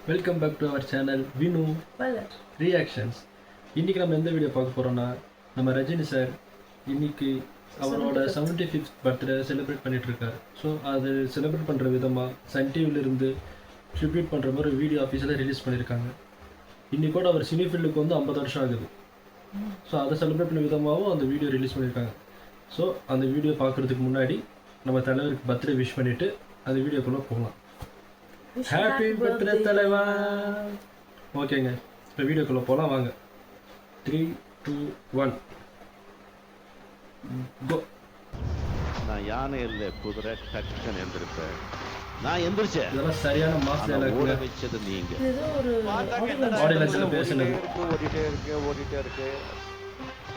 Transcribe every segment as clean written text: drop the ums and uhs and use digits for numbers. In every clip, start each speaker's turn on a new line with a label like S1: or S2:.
S1: Welcome back to our channel Vinu reactions. இன்றைக்கி நம்ம எந்த வீடியோ பார்க்க போகிறோன்னா, நம்ம ரஜினி சார் இன்றைக்கி அவரோட 75th பர்த்டே செலிப்ரேட் பண்ணிகிட்ருக்காரு. ஸோ அது செலிப்ரேட் பண்ணுற விதமாக சன் டிவியிலிருந்து ட்ரிபியூட் பண்ணுற மாதிரி ஒரு வீடியோ ஆஃபீஸில் ரிலீஸ் பண்ணியிருக்காங்க. இன்றைக்கி கூட அவர் சினி ஃபீல்டுக்கு வந்து 50 வருஷம் ஆகுது. ஸோ அதை செலிப்ரேட் பண்ண விதமாகவும் அந்த வீடியோ ரிலீஸ் பண்ணியிருக்காங்க. ஸோ அந்த வீடியோ பார்க்குறதுக்கு முன்னாடி நம்ம தலைவருக்கு பர்த்டே விஷ் பண்ணிவிட்டு அந்த வீடியோக்குள்ளே போகலாம். ஹாப்பி பர்த்டே தலைவா. ஓகேங்க, இப்போ வீடியோக்குள்ளே போகலாம் வாங்க. 3, 2, 1 கோ.
S2: நான் யானை இல்லை குதிரை டக்குன்னு எந்திருப்பேன். நான் எந்திரிச்சேன்.
S1: இதெல்லாம் சரியான மாஸ்டர்
S2: ஓட வச்சது நீங்க.
S1: ஆடியன்ஸ்ல பேசுனது
S2: ஓடிட்டே இருக்கு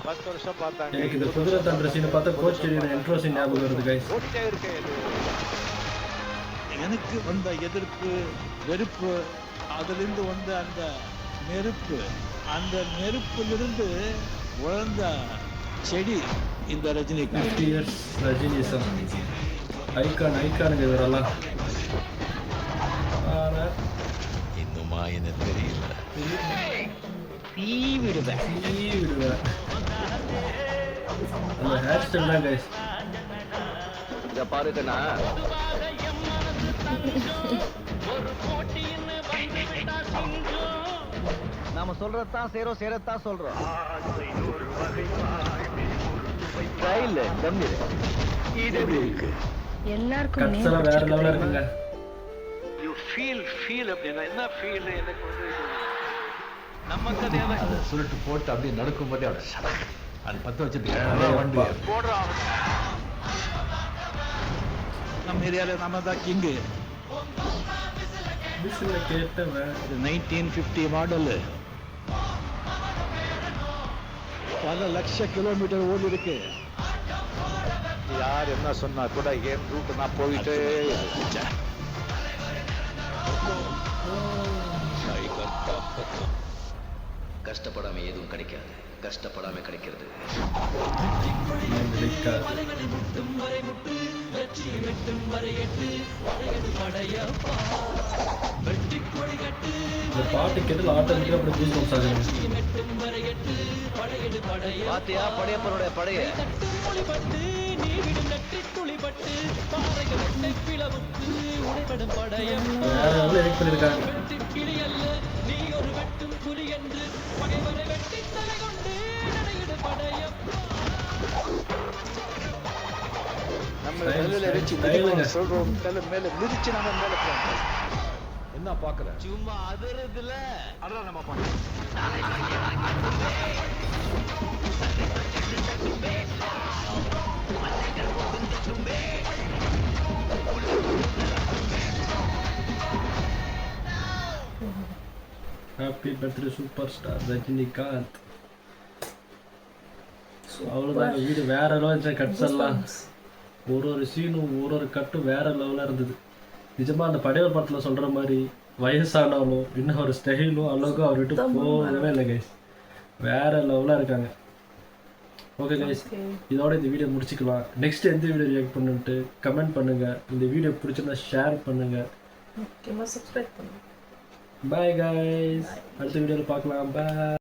S2: 10 வருஷம் பார்த்தாங்க.
S1: எனக்கு இந்த குதிரை தண்டுற சீனை பார்த்தா கோச் செடியோட இன்ட்ரோ சீன் ஞாபகம் வருது கைஸ்.
S2: ஓடிட்டே இருக்கு. எனக்கு வந்த எதிர்ப்பு வெறுப்பு, அதிலிருந்து வந்த அந்த நெருப்பு, அந்த நெருப்பிலிருந்து வளர்ந்த செடி இந்த ரஜினி.
S1: 50 years ரஜினிசம் ஐகானுங்க இவரெல்லாம்.
S2: இன்னுமா என்ன தெரியல.
S1: விடுவேன் அந்த ஹேர் ஸ்டைல் தான் கைஸ்.
S2: இதை பாருங்கண்ணா, நாம சொல்றதான் செய்றோம், செய்யறதான் சொல்றோம்.
S1: எல்லாருக்கும் வேற லெவலா இருக்குங்க.
S2: யூ ஃபீல் அப்படின்னா என்ன ஃபீல்? எனக்கு வந்து நம்ம கதையால
S3: அதை சுருட்டு போட்டு அப்படியே நடக்கும் போதே அவட சடக் அது 10 வச்சுட்டு வண்டி
S2: போடுறான். நம்ம ஏரியாவில் நம்ம தான் கிங்கு.
S1: கேட்டவன்
S2: 1950 மாடல், பல லட்ச கிலோமீட்டர் ஓடி இருக்கு. யார் என்ன சொன்னா கூட என் ரூட் நான் போயிட்டே
S4: கஷ்டப்படாம எதுவும் கிடைக்காது, கஷ்டப்படாம கிடைக்கிறது.
S1: இந்த பாட்டு கேட்டு ஆட்டோமேட்டிக்கா அப்படி கூஸ் ஆகுது.
S4: பாத்தியா படையப்பனுடைய படைய
S1: வேற எவ்வளவு எடிட் பண்ணிருக்காங்க.
S2: நம்ம மேல வச்சு சொல்றோம், மேல மிதிச்சு நம்ம மேல போறோம்.
S3: என்ன பாக்குற?
S2: சும்மா அதறதுல அதான் நம்ம பண்ணோம்.
S1: Happy birthday super star Rajinikanth. அவ்வளோதான், வீடு வேற லெவல். கட்ஸ் எல்லாம் ஒரு சீனும் ஒரு கட்டும் வேற லெவலாக இருந்தது. நிஜமாக அந்த படையல் படத்தில் சொல்கிற மாதிரி வயசானாலும் இன்னும் ஒரு ஸ்டைலும் அழகும் அவர் விட்டு போகவே இல்லை கைஸ். வேற லெவலாக இருக்காங்க. ஓகே கைஸ், இதோட இந்த வீடியோ முடிச்சுக்கலாம். நெக்ஸ்ட் எந்த வீடியோ ரியாக்ட் பண்ணுன்ட்டு கமெண்ட் பண்ணுங்கள். இந்த வீடியோ பிடிச்சிருந்தா ஷேர் பண்ணுங்கள்,
S5: முக்கியமாக சப்ஸ்கிரைப் பண்ணுங்கள்.
S1: Bye guys. அடுத்த வீடியோவில் பார்க்கலாம். பாய்.